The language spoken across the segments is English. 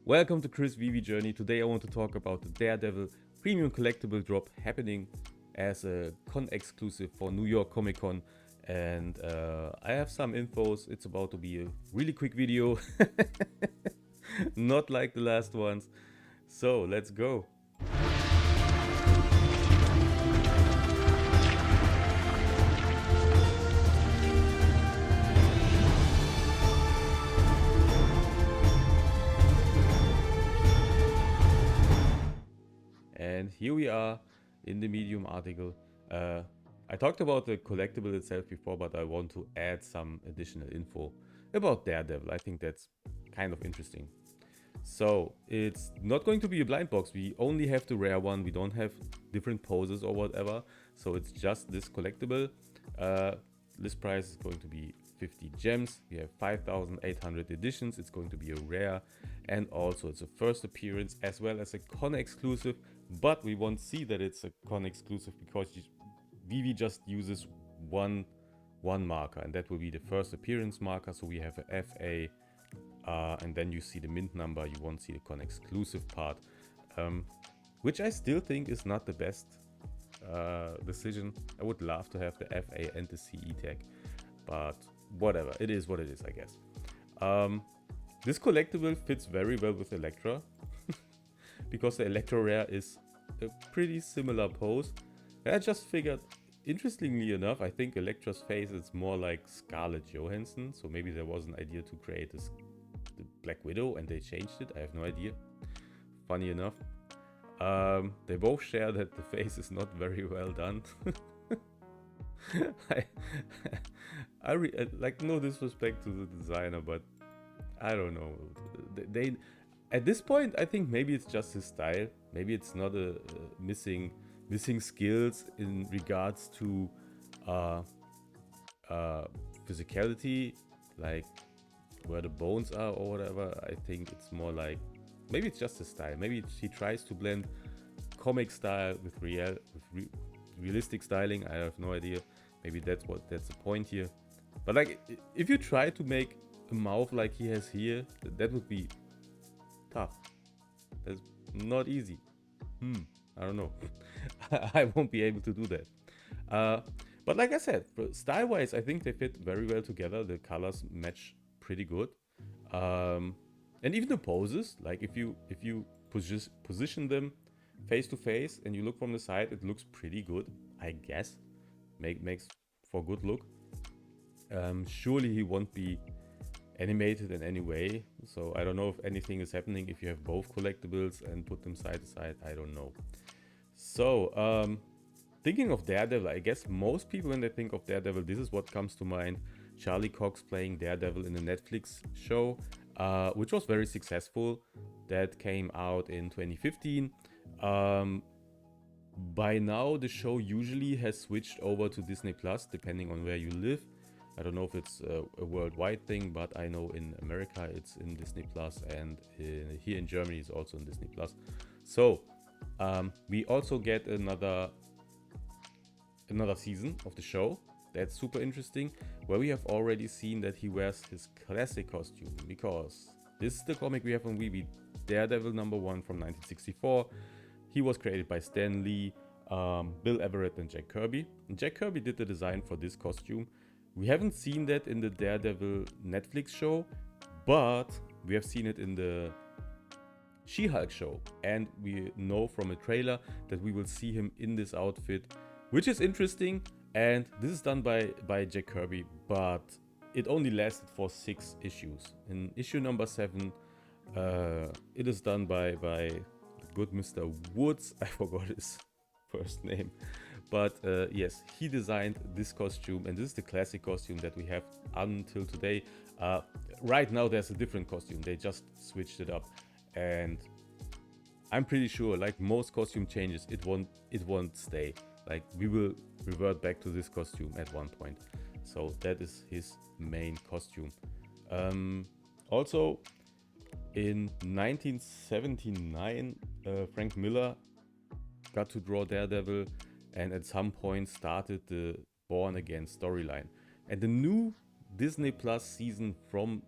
Welcome to Chris Veve Journey. Today I want to talk about the Daredevil Premium Collectible Drop happening as a con exclusive for New York Comic Con. And I have some infos. It's about to be a really quick video, not like the last ones. So let's go. And here we are in the Medium article. I talked about the collectible itself before, but I want to add some additional info about Daredevil. I think that's kind of interesting. So it's not going to be a blind box. We only have the rare one. We don't have different poses or whatever. So it's just this collectible. List price is going to be 50 gems. We have 5,800 editions. It's going to be a rare, and also it's a first appearance as well as a con exclusive. But we won't see that it's a con exclusive because Veve just uses one marker, and that will be the first appearance marker. So we have a FA. And then you see the mint number, you won't see the con exclusive part, which I still think is not the best decision. I would love to have the FA and the CE tag, but whatever, it is what it is, I guess. This collectible fits very well with Elektra because the Electro Rare is a pretty similar pose. I just figured, interestingly enough, I think Elektra's face is more like Scarlett Johansson, so maybe there was an idea to create the Black Widow and they changed it. I have no idea. Funny enough. They both share that the face is not very well done. Like, no disrespect to the designer, but I don't know. They at this point, I think maybe it's just his style. Maybe it's not a missing skills in regards to physicality, like where the bones are or whatever. I think it's more like, maybe it's just a style. Maybe he tries to blend comic style with realistic styling. I have no idea. Maybe that's the point here. But like, if you try to make a mouth like he has here, that would be tough. That's not easy. I don't know. I won't be able to do that. But like I said, style-wise, I think they fit very well together. The colors match pretty good, and even the poses, like if you position them face to face and you look from the side, it looks pretty good, I guess. Makes for good look. Surely he won't be animated in any way, so I don't know if anything is happening if you have both collectibles and put them side to side. I don't know. So thinking of Daredevil, I guess most people, when they think of Daredevil, this is what comes to mind. Charlie Cox playing Daredevil in a Netflix show, which was very successful. That came out in 2015. By now, the show usually has switched over to Disney Plus, depending on where you live. I don't know if it's a worldwide thing, but I know in America it's in Disney Plus, and here in Germany it's also in Disney Plus. So we also get another season of the show. That's super interesting, where we have already seen that he wears his classic costume, because this is the comic we have on Veve, Daredevil #1 from 1964. He was created by Stan Lee, Bill Everett and Jack Kirby. And Jack Kirby did the design for this costume. We haven't seen that in the Daredevil Netflix show, but we have seen it in the She-Hulk show. And we know from a trailer that we will see him in this outfit, which is interesting. And this is done by Jack Kirby, but it only lasted for 6 issues. In issue number 7, it is done by the good Mr. Woods. I forgot his first name. But yes, he designed this costume, and this is the classic costume that we have until today. Right now there's a different costume. They just switched it up. And I'm pretty sure, like most costume changes, it won't stay. Like, we will revert back to this costume at one point. So that is his main costume. Also, in 1979, Frank Miller got to draw Daredevil, and at some point started the Born Again storyline. And the new Disney Plus season from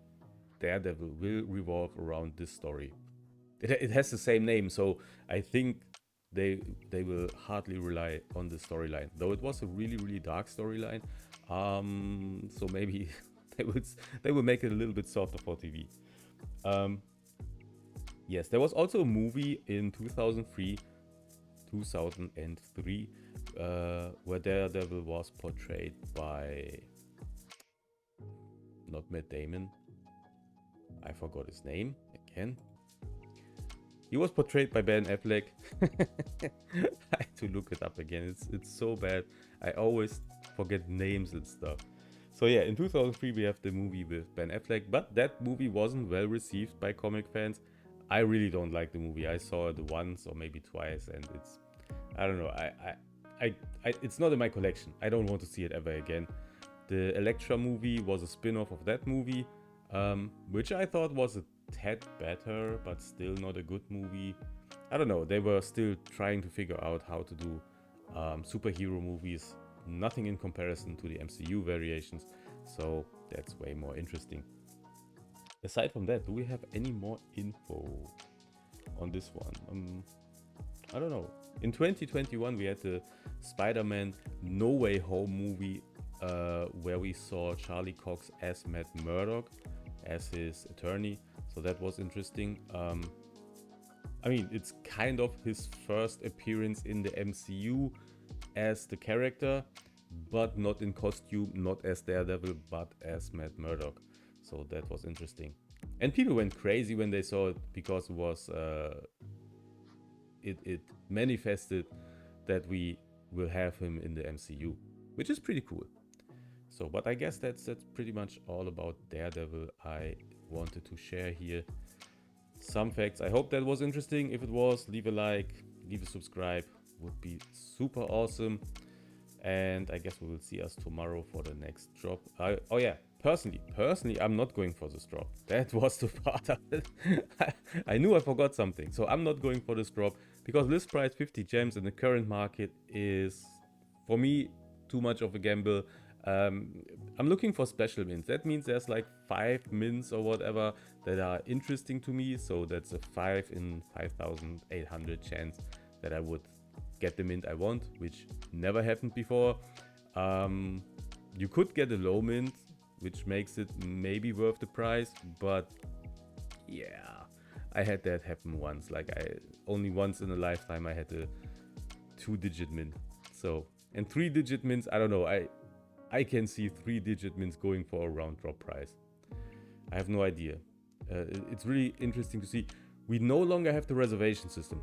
Daredevil will revolve around this story. it has the same name, so I think they will hardly rely on the storyline, though it was a really dark storyline. So maybe they will make it a little bit softer for TV. Yes, there was also a movie in 2003 where Daredevil was portrayed by not Matt Damon. I forgot his name again. He was portrayed by Ben Affleck. I had to look it up again. It's so bad. I always forget names and stuff. So yeah, in 2003 we have the movie with Ben Affleck, but that movie wasn't well received by comic fans. I really don't like the movie. I saw it once or maybe twice, and I don't know. It's not in my collection. I don't want to see it ever again. The Elektra movie was a spin-off of that movie, which I thought was a tad better, but still not a good movie. I don't know. They were still trying to figure out how to do superhero movies. Nothing in comparison to the MCU variations. So that's way more interesting. Aside from that, do we have any more info on this one? I don't know. In 2021, we had the Spider-Man No Way Home movie, where we saw Charlie Cox as Matt Murdock, as his attorney. So that was interesting. I mean, it's kind of his first appearance in the MCU as the character, but not in costume, not as Daredevil, but as Matt Murdock. So that was interesting. And people went crazy when they saw it, because it was it manifested that we will have him in the MCU, which is pretty cool. So, but I guess that's pretty much all about Daredevil I wanted to share here. Some facts. I hope that was interesting. If it was, leave a like, leave a subscribe. Would be super awesome. And I guess we will see us tomorrow for the next drop. Oh yeah, personally, I'm not going for this drop. That was the part of it. I knew I forgot something. So I'm not going for this drop, because list price 50 gems in the current market is, for me, too much of a gamble. I'm looking for special mints. That means there's like 5 mints or whatever that are interesting to me. So that's a 5 in 5,800 chance that I would get the mint I want, which never happened before. You could get a low mint, which makes it maybe worth the price, but yeah, I had that happen once. Like, only once in a lifetime I had a 2-digit mint. So, and 3-digit mints, I don't know. I can see 3-digit mints going for a round drop price. I have no idea. It's really interesting to see. We no longer have the reservation system.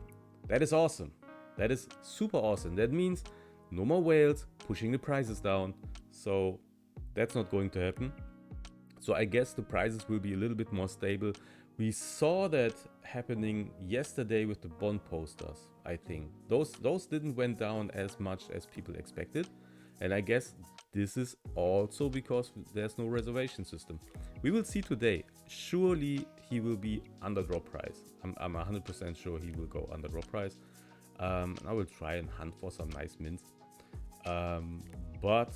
That is awesome. That is super awesome. That means no more whales pushing the prices down. So that's not going to happen. So I guess the prices will be a little bit more stable. We saw that happening yesterday with the bond posters, I think. Those didn't went down as much as people expected. And I guess this is also because there's no reservation system. We will see today. Surely he will be under drop price. I'm 100% sure he will go under drop price. I will try and hunt for some nice mints. But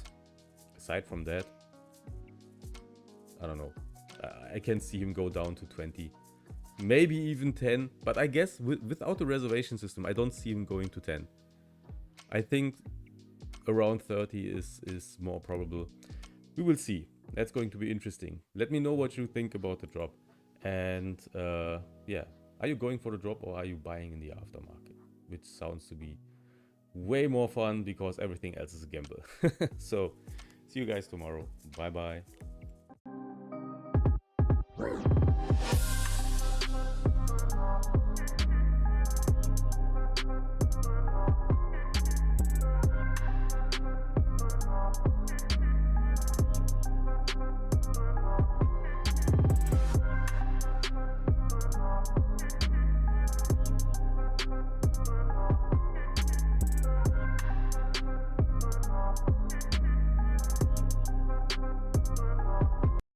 aside from that, I don't know. I can see him go down to 20, maybe even 10. But I guess without the reservation system, I don't see him going to 10. I think around 30 is more probable. We will see. That's going to be interesting. Let me know what you think about the drop. And yeah, are you going for the drop or are you buying in the aftermarket? Which sounds to be way more fun because everything else is a gamble. So, see you guys tomorrow. Bye bye.